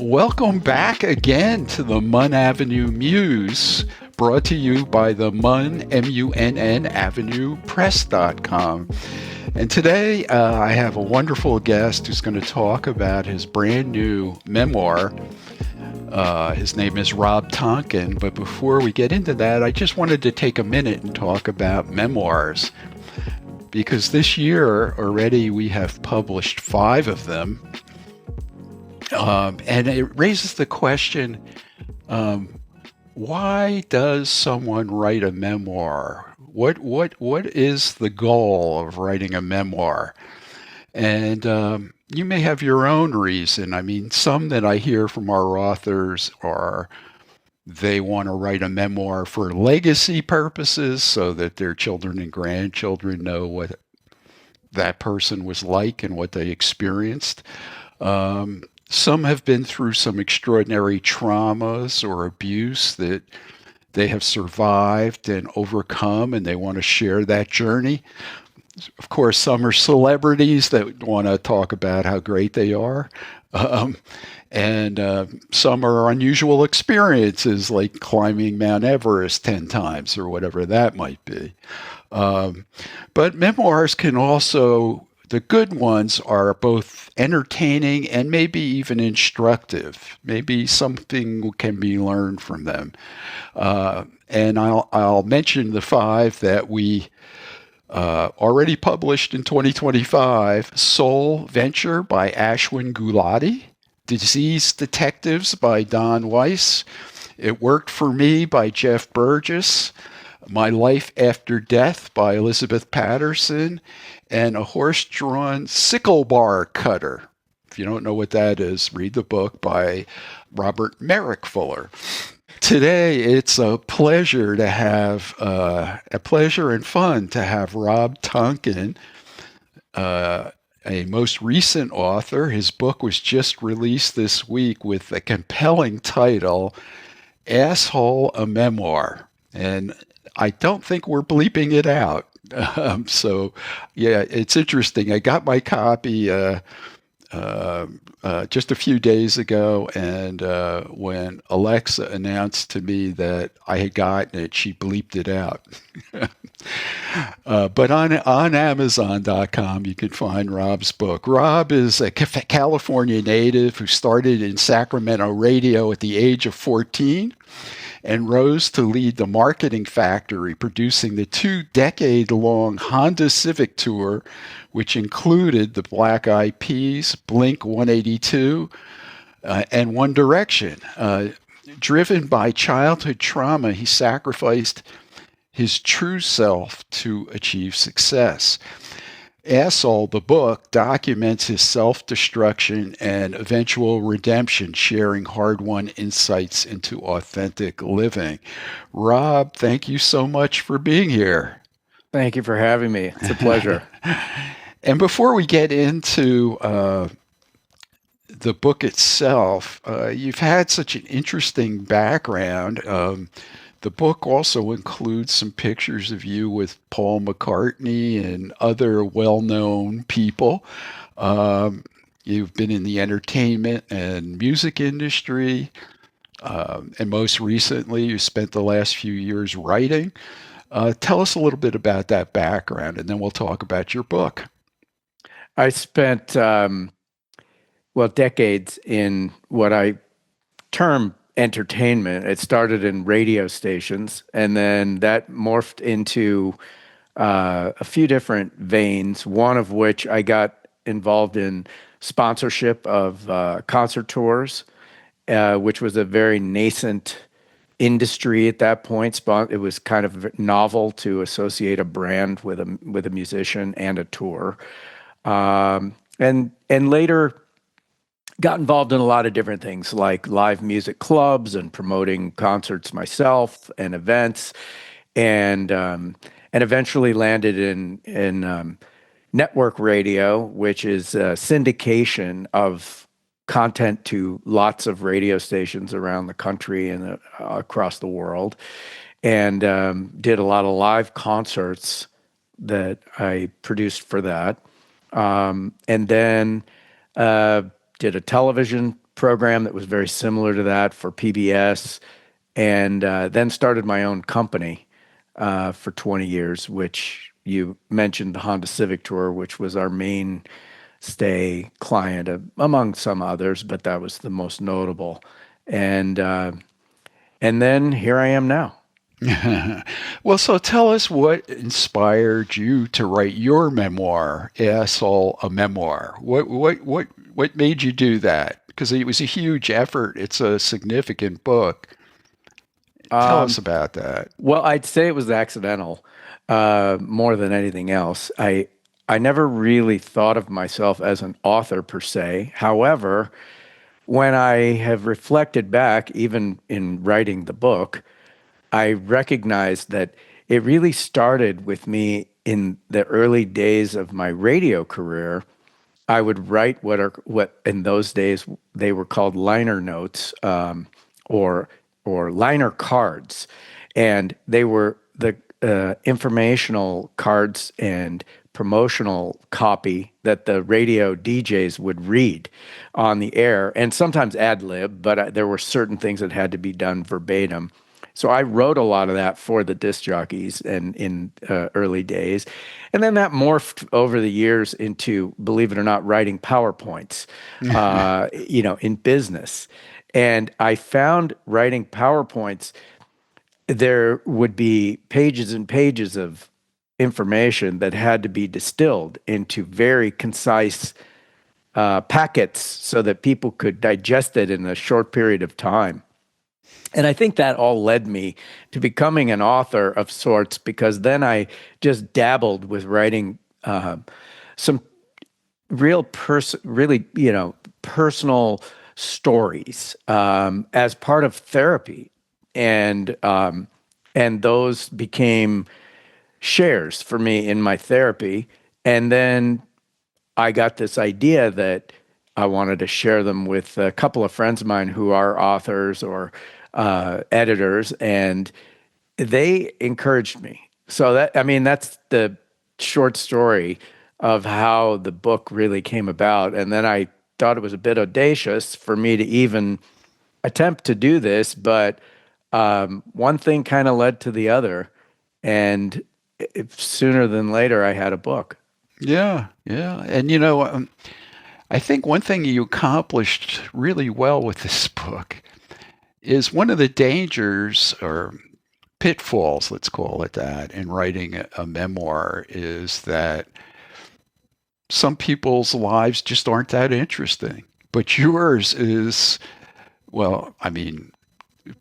Welcome back again to the Munn Avenue Muse, brought to you by the Munn, M-U-N-N, Avenue Press.com. And today I have a wonderful guest who's going to talk about his brand new memoir. His name is Rob Tonkin, but before we get into that, I just wanted to take a minute and talk about memoirs, because this year already we have published 5 of them. And it raises the question, why does someone write a memoir? What is the goal of writing a memoir? And you may have your own reason. I mean, some that I hear from our authors are they want to write a memoir for legacy purposes so that their children and grandchildren know what that person was like and what they experienced. Some have been through some extraordinary traumas or abuse that they have survived and overcome, and they want to share that journey. Of course, some are celebrities that want to talk about how great they are. And some are unusual experiences like climbing Mount Everest 10 times or whatever that might be. But memoirs can also, the good ones are both entertaining and maybe even instructive. Maybe something can be learned from them. And I'll mention the 5 that we already published in 2025. Soul Venture by Ashwin Gulati. Disease Detectives by Don Weiss. It Worked for Me by Jeff Burgess. My Life After Death by Elizabeth Patterson, and A Horse-Drawn Sickle Bar Cutter. If you don't know what that is, read the book by Robert Merrick Fuller. Today, it's a pleasure to have, a pleasure and fun to have Rob Tonkin, a most recent author. His book was just released this week with a compelling title, Asshole, a Memoir. And I don't think we're bleeping it out. So, yeah, it's interesting. I got my copy just a few days ago, and when Alexa announced to me that I had gotten it, she bleeped it out. But on Amazon.com, you can find Rob's book. Rob is a California native who started in Sacramento radio at the age of 14 and rose to lead the marketing factory, producing the 2-decade-long Honda Civic tour, which included the Black Eyed Peas, Blink-182, and One Direction. Driven by childhood trauma, he sacrificed his true self to achieve success. Asshole, the book, documents his self-destruction and eventual redemption, sharing hard-won insights into authentic living. Rob, thank you so much for being here. Thank you for having me. It's a pleasure. And before we get into the book itself, you've had such an interesting background. The book also includes some pictures of you with Paul McCartney and other well-known people. You've been in the entertainment and music industry, and most recently, you spent the last few years writing. Tell us a little bit about that background, and then we'll talk about your book. I spent, decades in what I term entertainment. It started in radio stations, and then that morphed into a few different veins, one of which I got involved in sponsorship of concert tours, which was a very nascent industry at that point. It was kind of novel to associate a brand with a musician and a tour. And later got involved in a lot of different things like live music clubs and promoting concerts myself and events, and eventually landed in network radio, which is syndication of content to lots of radio stations around the country and across the world, and did a lot of live concerts that I produced for that. And then did a television program that was very similar to that for PBS, and then started my own company for 20 years, which you mentioned the Honda Civic Tour, which was our main stay client among some others, but that was the most notable. And and then here I am now. Well, so tell us what inspired you to write your memoir, Asshole, a Memoir. What made you do that? Because it was a huge effort. It's a significant book. Tell us Um, about that. well, I'd say it was accidental more than anything else. I never really thought of myself as an author per se. However, when I have reflected back, even in writing the book, I recognize that it really started with me in the early days of my radio career. I would write what in those days they were called liner notes, or liner cards, and they were the informational cards and promotional copy that the radio DJs would read on the air, and sometimes ad lib, but there were certain things that had to be done verbatim. So I wrote a lot of that for the disc jockeys and in early days. And then that morphed over the years into, believe it or not, writing PowerPoints, in business. And I found writing PowerPoints, there would be pages and pages of information that had to be distilled into very concise packets so that people could digest it in a short period of time. And I think that all led me to becoming an author of sorts, because then I just dabbled with writing some really, personal stories as part of therapy, and those became shares for me in my therapy. And then I got this idea that I wanted to share them with a couple of friends of mine who are authors or editors, and they encouraged me. So that, I mean, that's the short story of how the book really came about. And then I thought it was a bit audacious for me to even attempt to do this, but one thing kind of led to the other, and sooner than later, I had a book. Yeah, yeah. And I think one thing you accomplished really well with this book is one of the dangers or pitfalls, let's call it that, in writing a memoir is that some people's lives just aren't that interesting. But yours is, well, I mean,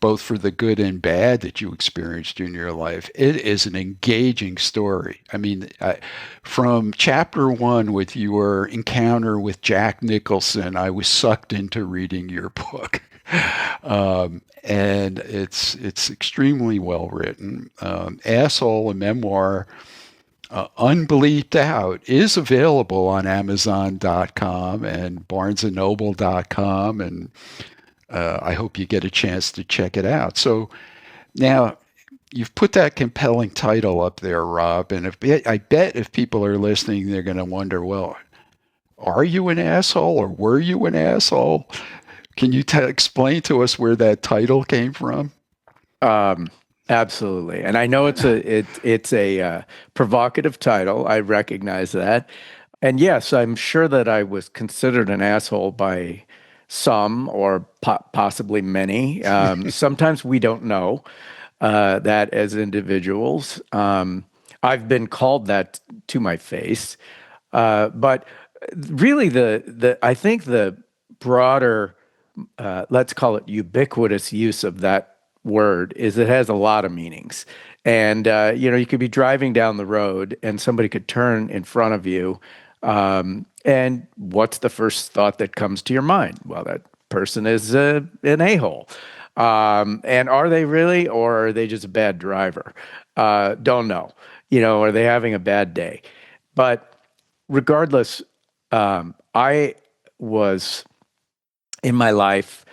both for the good and bad that you experienced in your life, it is an engaging story. I mean, from chapter one with your encounter with Jack Nicholson, I was sucked into reading your book. And it's extremely well written. Asshole, a memoir, unbleeped out, is available on Amazon.com and BarnesandNoble.com, and I hope you get a chance to check it out. So now you've put that compelling title up there, Rob, and I bet if people are listening, they're going to wonder, well, are you an asshole or were you an asshole? Can you explain to us where that title came from? Um, Absolutely, and I know it's a provocative title. I recognize that, and yes, I'm sure that I was considered an asshole by some, or possibly many. Sometimes we don't know that as individuals. I've been called that to my face, but really, the I think the broader, let's call it ubiquitous use of that word, is it has a lot of meanings. And, you could be driving down the road and somebody could turn in front of you. And what's the first thought that comes to your mind? Well, that person is an a-hole. And are they really, or are they just a bad driver? Don't know. Are they having a bad day? But regardless, I was in my life,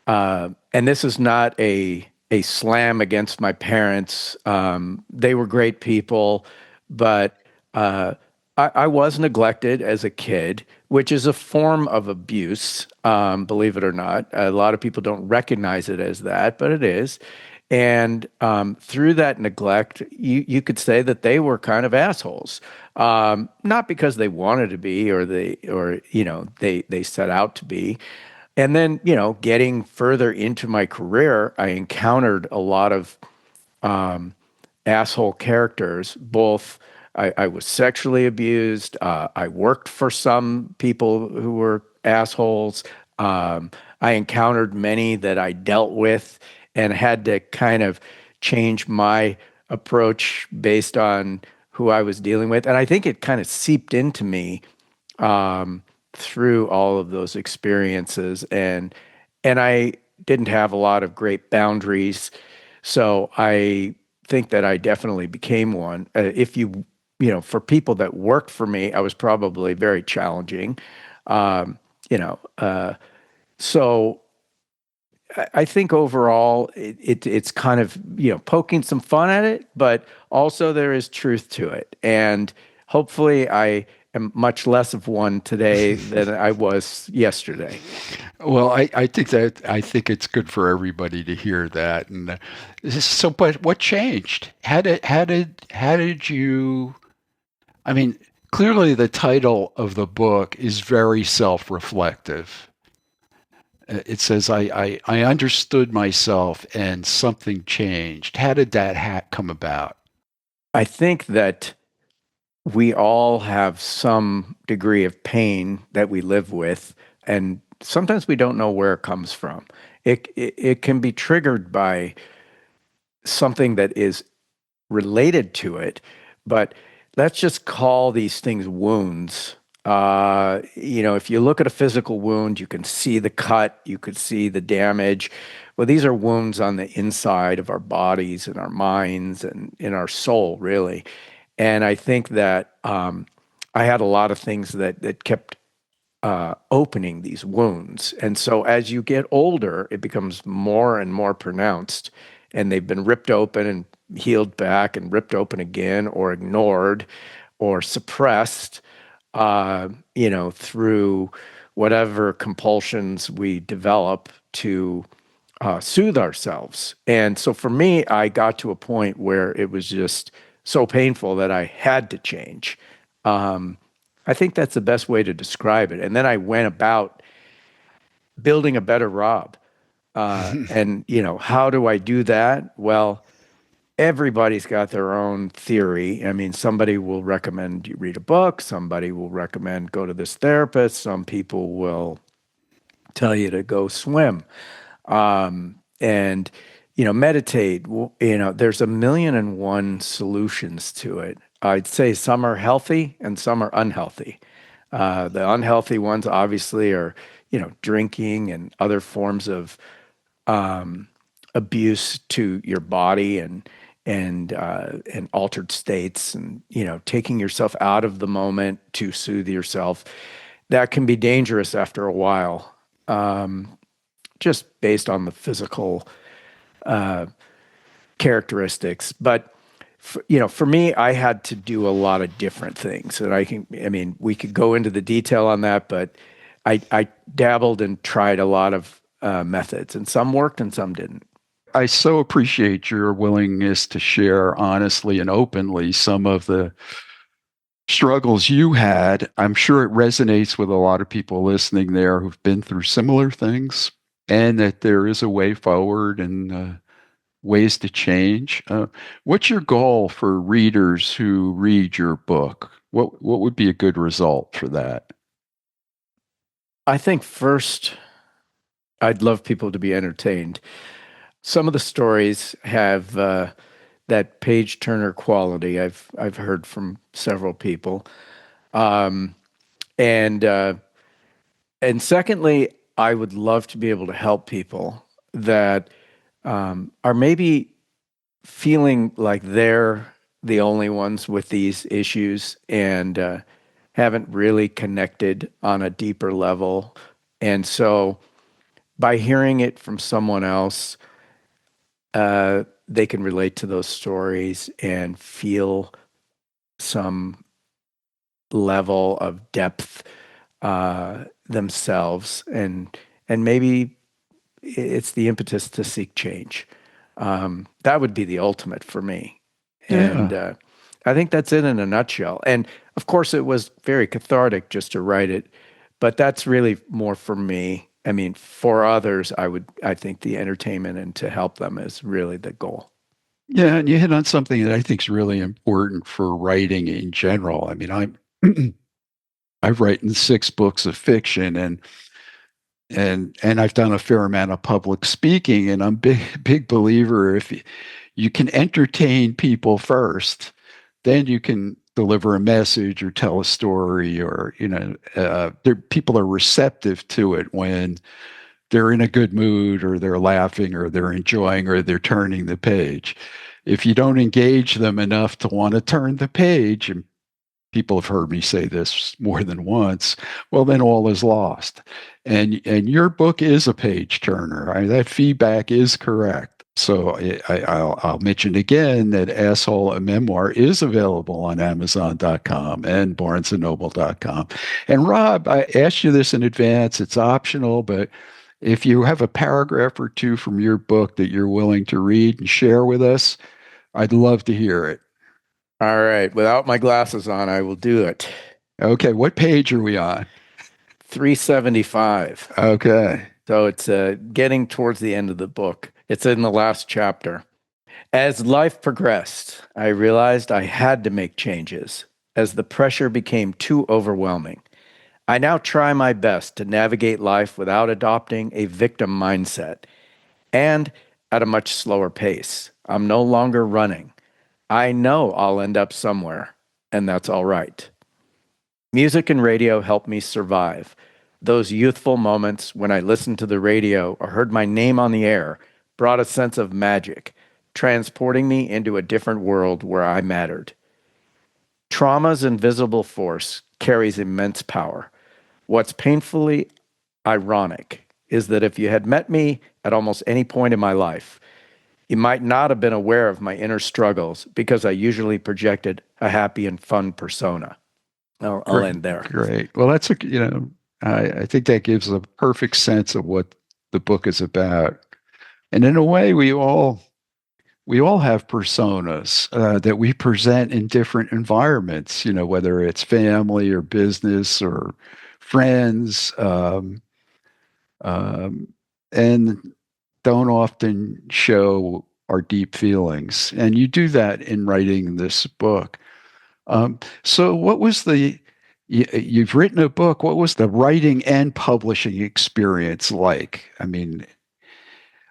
and this is not a slam against my parents. They were great people, but I was neglected as a kid, which is a form of abuse, believe it or not. A lot of people don't recognize it as that, but it is. And through that neglect, you could say that they were kind of assholes, not because they wanted to be or they set out to be. And then, getting further into my career, I encountered a lot of asshole characters. Both, I was sexually abused. I worked for some people who were assholes. I encountered many that I dealt with and had to kind of change my approach based on who I was dealing with. And I think it kind of seeped into me through all of those experiences, and I didn't have a lot of great boundaries, so I think that I definitely became one. If for people that worked for me, I was probably very challenging. Um, you know, so I think overall it's kind of poking some fun at it, but also there is truth to it, and hopefully I am much less of one today than I was yesterday. Well, I think it's good for everybody to hear that. And so, but what changed? How did you? I mean, clearly the title of the book is very self-reflective. It says, I understood myself and something changed. How did that come about? I think that we all have some degree of pain that we live with, and sometimes we don't know where it comes from. It can be triggered by something that is related to it, but let's just call these things wounds. If you look at a physical wound, you can see the cut, you could see the damage. Well, these are wounds on the inside of our bodies and our minds and in our soul, really. And I think that I had a lot of things that kept opening these wounds. And so as you get older, it becomes more and more pronounced. And they've been ripped open and healed back and ripped open again or ignored or suppressed, through whatever compulsions we develop to soothe ourselves. And so for me, I got to a point where it was just so painful that I had to change. Um, I think that's the best way to describe it. And then I went about building a better Rob. And, how do I do that? Well, everybody's got their own theory. I mean, somebody will recommend you read a book, somebody will recommend go to this therapist, some people will tell you to go swim. And meditate. There's a million and one solutions to it. I'd say some are healthy and some are unhealthy. The unhealthy ones obviously are drinking and other forms of abuse to your body and altered states, and taking yourself out of the moment to soothe yourself. That can be dangerous after a while, just based on the physical characteristics. But for me, I had to do a lot of different things, and I mean, we could go into the detail on that, but I dabbled and tried a lot of methods, and some worked and some didn't. I so appreciate your willingness to share honestly and openly some of the struggles you had. I'm sure it resonates with a lot of people listening there who've been through similar things, and that there is a way forward and ways to change. What's your goal for readers who read your book? What would be a good result for that? I think first, I'd love people to be entertained. Some of the stories have that page turner quality. I've heard from several people, um, and and secondly, I would love to be able to help people that are maybe feeling like they're the only ones with these issues and haven't really connected on a deeper level. And so by hearing it from someone else, they can relate to those stories and feel some level of depth themselves, and maybe it's the impetus to seek change. That would be the ultimate for me. And Yeah. I think that's it in a nutshell. And of course, it was very cathartic just to write it, but that's really more for me. I mean, for others, I think the entertainment and to help them is really the goal. Yeah, and you hit on something that I think is really important for writing in general. I mean, I've written 6 books of fiction, and I've done a fair amount of public speaking, and I'm big believer if you can entertain people first, then you can deliver a message or tell a story, or people are receptive to it when they're in a good mood, or they're laughing, or they're enjoying, or they're turning the page. If you don't engage them enough to want to turn the page, and people have heard me say this more than once, well, then all is lost. And your book is a page turner. That feedback is correct. So I'll mention again that Asshole, a Memoir, is available on Amazon.com and BarnesandNoble.com. And Rob, I asked you this in advance. It's optional, but if you have a paragraph or two from your book that you're willing to read and share with us, I'd love to hear it. All right. Without my glasses on, I will do it. Okay, what page are we on? 375. Okay. So it's getting towards the end of the book. It's in the last chapter. As life progressed, I realized I had to make changes as the pressure became too overwhelming. I now try my best to navigate life without adopting a victim mindset and at a much slower pace. I'm no longer running. I know I'll end up somewhere, and that's all right. Music and radio helped me survive. Those youthful moments when I listened to the radio or heard my name on the air brought a sense of magic, transporting me into a different world where I mattered. Trauma's invisible force carries immense power. What's painfully ironic is that if you had met me at almost any point in my life, you might not have been aware of my inner struggles because I usually projected a happy and fun persona. I'll Great. end there. Great. Well, I think that gives a perfect sense of what the book is about. And in a way, we all have personas that we present in different environments. Whether it's family or business or friends, um, and don't often show our deep feelings. And you do that in writing this book. So, you've written a book. What was the writing and publishing experience like? I mean,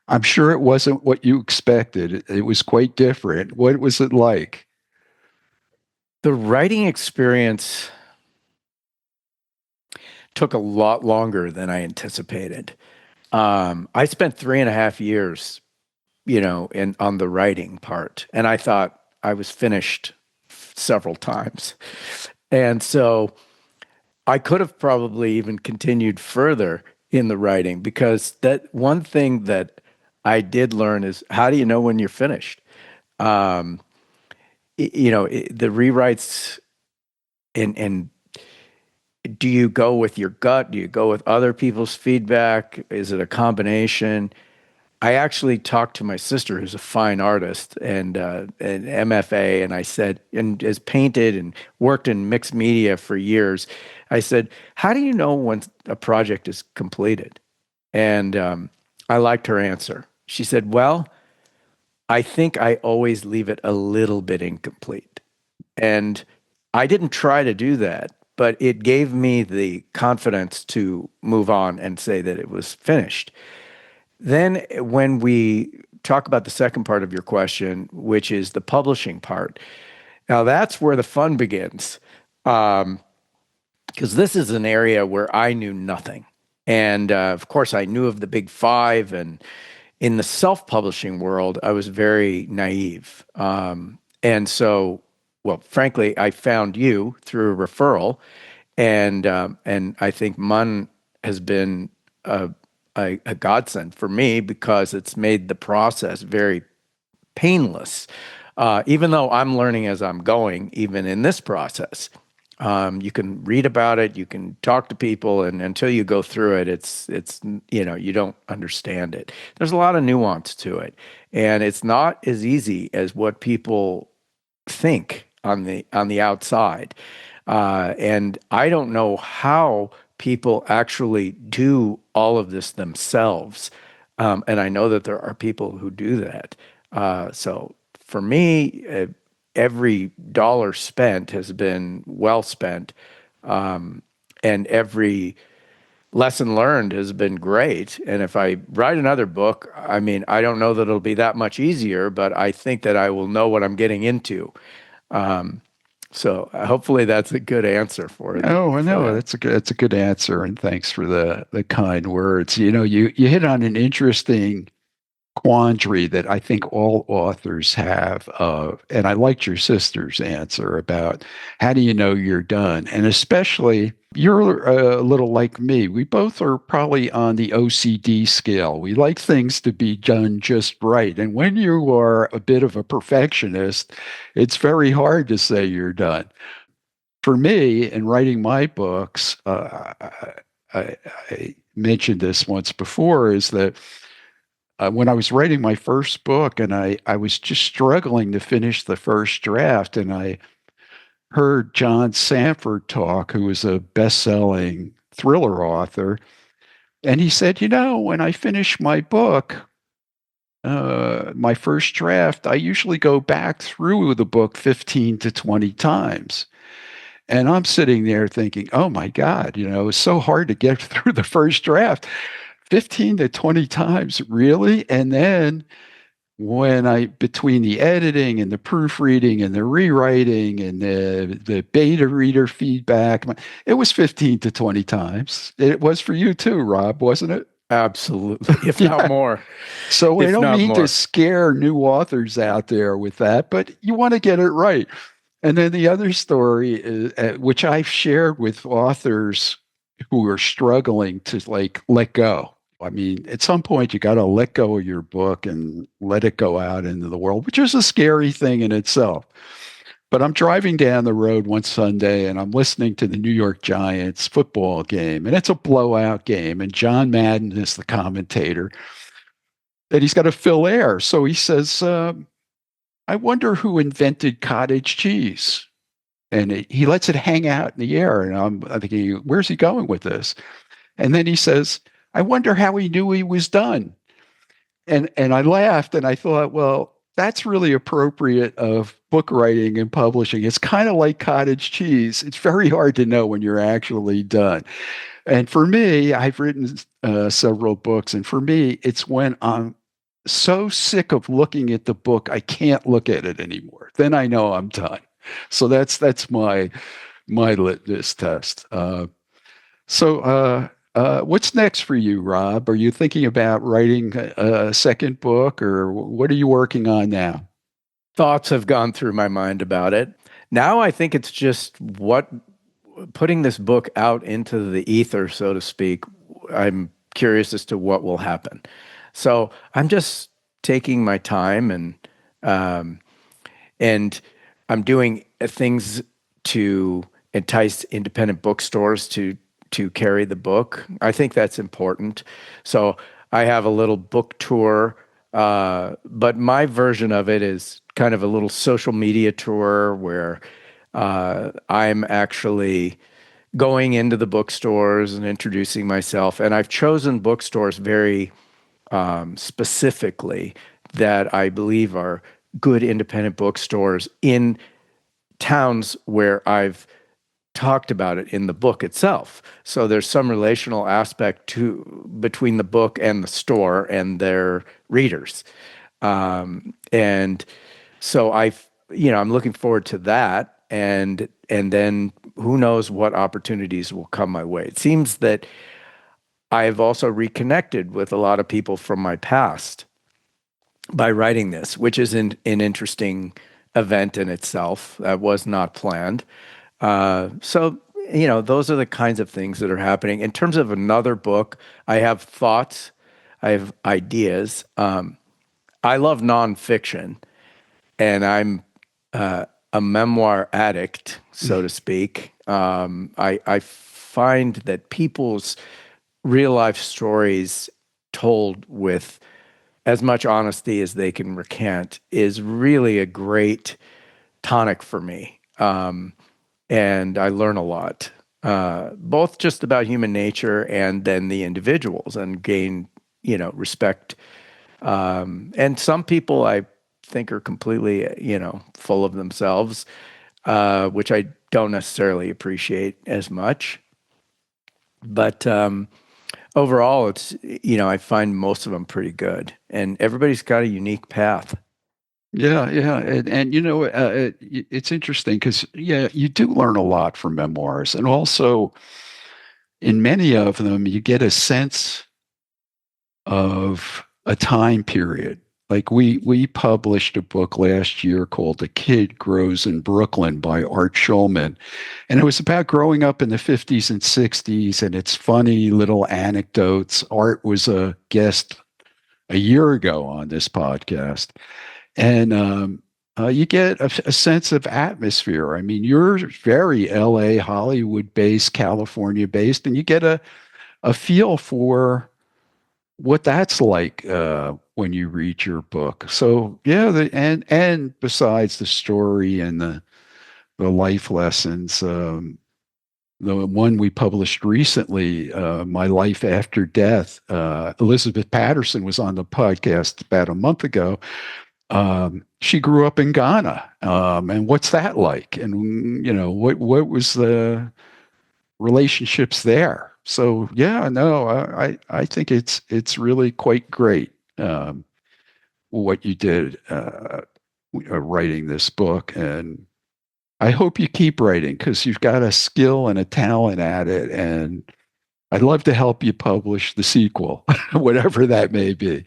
I'm sure it wasn't what you expected. It was quite different. What was it like? The writing experience took a lot longer than I anticipated. I spent 3.5 years, in on the writing part, and I thought I was finished several times. And so I could have probably even continued further in the writing because that one thing that I did learn is how do you know when you're finished? Um, the rewrites and do you go with your gut? Do you go with other people's feedback? Is it a combination? I actually talked to my sister, who's a fine artist and an MFA, and I said, and has painted and worked in mixed media for years. I said, "How do you know when a project is completed?" And I liked her answer. She said, "Well, I think I always leave it a little bit incomplete." And I didn't try to do that, but it gave me the confidence to move on and say that it was finished. Then, when we talk about the second part of your question, which is the publishing part, now that's where the fun begins. Because this is an area where I knew nothing. And of course, I knew of the big five. And in the self publishing world, I was very naive. And so, well, frankly, I found you through a referral. And I think Mun has been a godsend for me because it's made the process very painless. Even though I'm learning as I'm going, even in this process. You can read about it, you can talk to people, and until you go through it, it's you don't understand it. There's a lot of nuance to it, and it's not as easy as what people think on the outside. And I don't know how people actually do all of this themselves. And I know that there are people who do that. So for me, every dollar spent has been well spent, and every lesson learned has been great. And if I write another book, I mean, I don't know that it'll be that much easier, but I think that I will know what I'm getting into. So hopefully that's a good answer Oh, for no, that. that's a good answer, and thanks for the kind words. You hit on an interesting quandary that I think all authors have. And I liked your sister's answer about how do you know you're done? And especially, you're a little like me. We both are probably on the OCD scale. We like things to be done just right. And when you are a bit of a perfectionist, it's very hard to say you're done. For me, in writing my books, I mentioned this once before, is that when I was writing my first book, and I was just struggling to finish the first draft, and I heard John Sanford talk, who was a best-selling thriller author, and he said, when I finish my book, my first draft, I usually go back through the book 15 to 20 times. And I'm sitting there thinking, oh my God, it's so hard to get through the first draft 15 to 20 times, really? And then when between the editing and the proofreading and the rewriting and the beta reader feedback, it was 15 to 20 times. It was for you too, Rob, wasn't it? Absolutely, if not Yeah. more, So I if don't not mean to more. scare new authors out there with that, but you want to get it right. And then the other story, is, which I've shared with authors who are struggling to like let go. I mean, at some point, you got to let go of your book and let it go out into the world, which is a scary thing in itself. But I'm driving down the road one Sunday and I'm listening to the New York Giants football game, and it's a blowout game. And John Madden is the commentator, and he's got to fill air. So he says, I wonder who invented cottage cheese. And he lets it hang out in the air. And I'm thinking, where's he going with this? And then he says, I wonder how he knew he was done. And I laughed and I thought, well, that's really appropriate of book writing and publishing. It's kind of like cottage cheese. It's very hard to know when you're actually done. And for me, I've written several books, and for me, it's when I'm so sick of looking at the book, I can't look at it anymore. Then I know I'm done. So that's my litmus test. What's next for you, Rob? Are you thinking about writing a second book, or what are you working on now? Thoughts have gone through my mind about it. Now I think it's just what putting this book out into the ether, so to speak. I'm curious as to what will happen. So I'm just taking my time, um, and I'm doing things to entice independent bookstores to carry the book. I think that's important. So I have a little book tour, but my version of it is kind of a little social media tour where I'm actually going into the bookstores and introducing myself. And I've chosen bookstores very specifically that I believe are good independent bookstores in towns where I've talked about it in the book itself. So there's some relational aspect to between the book and the store and their readers. And so I'm looking forward to that. And then who knows what opportunities will come my way. It seems that I've also reconnected with a lot of people from my past by writing this, which is an interesting event in itself. That was not planned. So, those are the kinds of things that are happening. In terms of another book, I have thoughts, I have ideas. I love nonfiction, and I'm a memoir addict, so to speak. I find that people's real life stories told with as much honesty as they can recant is really a great tonic for me. And I learn a lot, both just about human nature and then the individuals, and gain, respect. And some people I think are completely, full of themselves, which I don't necessarily appreciate as much. But overall, I find most of them pretty good, and everybody's got a unique path. Yeah, yeah, and it's interesting because yeah, you do learn a lot from memoirs, and also in many of them, you get a sense of a time period. Like we published a book last year called "A Kid Grows in Brooklyn" by Art Schulman, and it was about growing up in the 50s and 60s, and it's funny little anecdotes. Art was a guest a year ago on this podcast, and you get a sense of atmosphere. I mean, you're very LA, Hollywood based, California based, and you get a feel for what that's like when you read your book. So yeah, and besides the story and the life lessons, the one we published recently, My Life After Death, Elizabeth Patterson was on the podcast about a month ago. She grew up in Ghana, and what's that like? And what was the relationships there? So yeah, no, I think it's really quite great what you did writing this book, and I hope you keep writing because you've got a skill and a talent at it, and I'd love to help you publish the sequel, whatever that may be.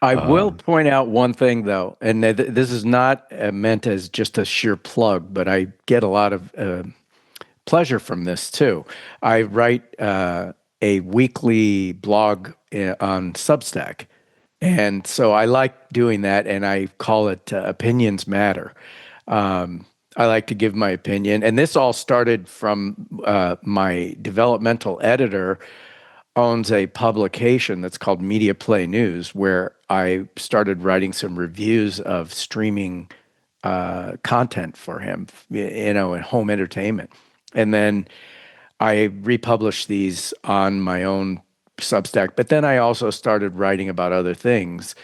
I will Um, point out one thing, though, and this is not meant as just a sheer plug, but I get a lot of pleasure from this too. I write a weekly blog on Substack. And so I like doing that, and I call it Opinions Matter. I like to give my opinion. And this all started from my developmental editor owns a publication that's called Media Play News, where I started writing some reviews of streaming content for him, and home entertainment. And then I republished these on my own Substack, but then I also started writing about other things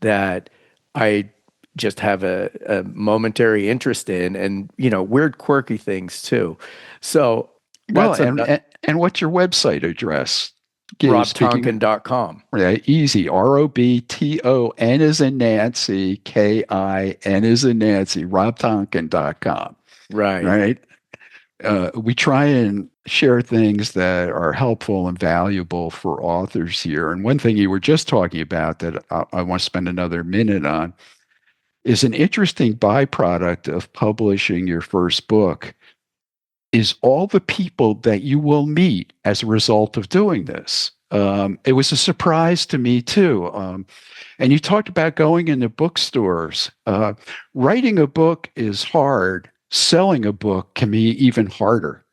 that I just have a momentary interest in, and weird, quirky things too. So well, that's a and what's your website address? Speaking robtonkin.com. right, easy, ROBTON is in Nancy, KIN is in Nancy, robtonkin.com. Right. Right. We try and share things that are helpful and valuable for authors here. And one thing you were just talking about that I want to spend another minute on is an interesting byproduct of publishing your first book is all the people that you will meet as a result of doing this. It was a surprise to me too. And you talked about going into bookstores. Writing a book is hard. Selling a book can be even harder.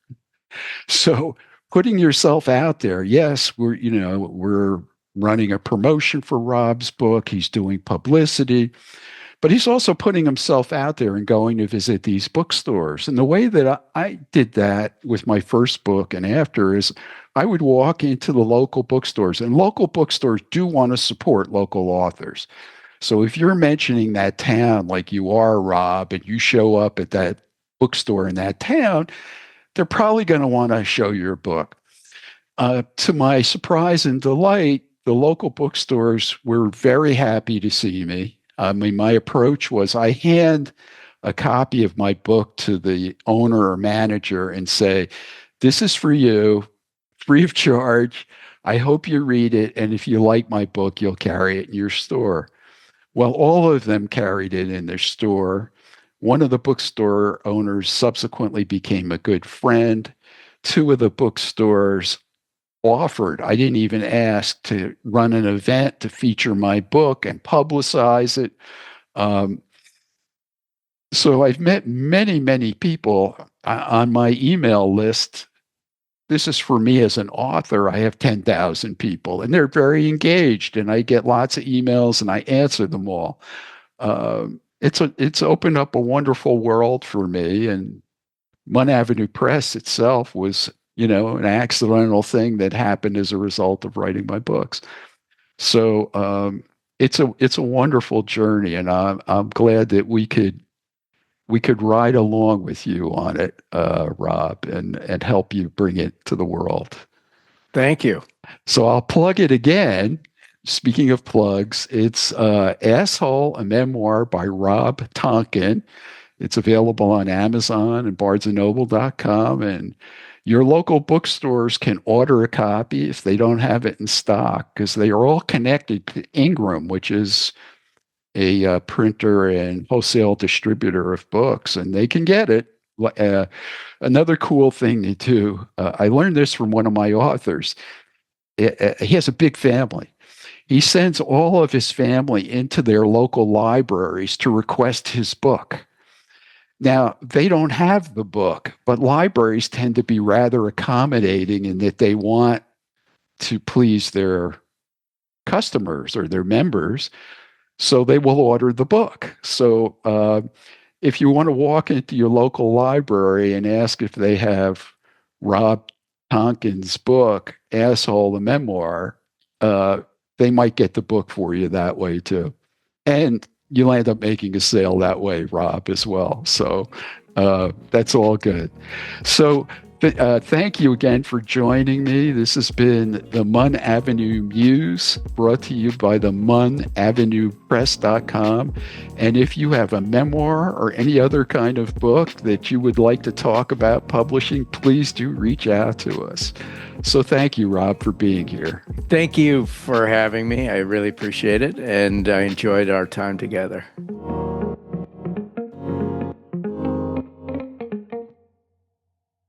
So putting yourself out there, yes, we're running a promotion for Rob's book. He's doing publicity, but he's also putting himself out there and going to visit these bookstores. And the way that I did that with my first book and after is I would walk into the local bookstores, and local bookstores do want to support local authors. So if you're mentioning that town like you are, Rob, and you show up at that bookstore in that town, they're probably going to want to show your book. To my surprise and delight, the local bookstores were very happy to see me. I mean, my approach was I hand a copy of my book to the owner or manager and say, "This is for you, free of charge. I hope you read it. And if you like my book, you'll carry it in your store." Well, all of them carried it in their store. One of the bookstore owners subsequently became a good friend. Two of the bookstores offered, I didn't even ask, to run an event to feature my book and publicize it. Um, So I've met many, many people on my email list. This is for me as an author. I have 10,000 people, and they're very engaged, and I get lots of emails, and I answer them all. It's opened up a wonderful world for me, and One Avenue Press itself was, an accidental thing that happened as a result of writing my books. So it's a wonderful journey, and I'm glad that we could ride along with you on it, Rob, and help you bring it to the world. Thank you. So I'll plug it again. Speaking of plugs, it's Asshole, a Memoir by Rob Tonkin. It's available on Amazon and barnesandnoble.com. And your local bookstores can order a copy if they don't have it in stock, because they are all connected to Ingram, which is a printer and wholesale distributor of books, and they can get it. Another cool thing to do, I learned this from one of my authors. He has a big family. He sends all of his family into their local libraries to request his book. Now, they don't have the book, but libraries tend to be rather accommodating in that they want to please their customers or their members, so they will order the book. So if you want to walk into your local library and ask if they have Rob Tonkin's book, Asshole, a Memoir, uh, they might get the book for you that way too. And you'll end up making a sale that way, Rob, as well. So that's all good. So thank you again for joining me. This has been the Munn Avenue Muse, brought to you by the MunnAvenuePress.com. And if you have a memoir or any other kind of book that you would like to talk about publishing, please do reach out to us. So thank you, Rob, for being here. Thank you for having me. I really appreciate it, and I enjoyed our time together.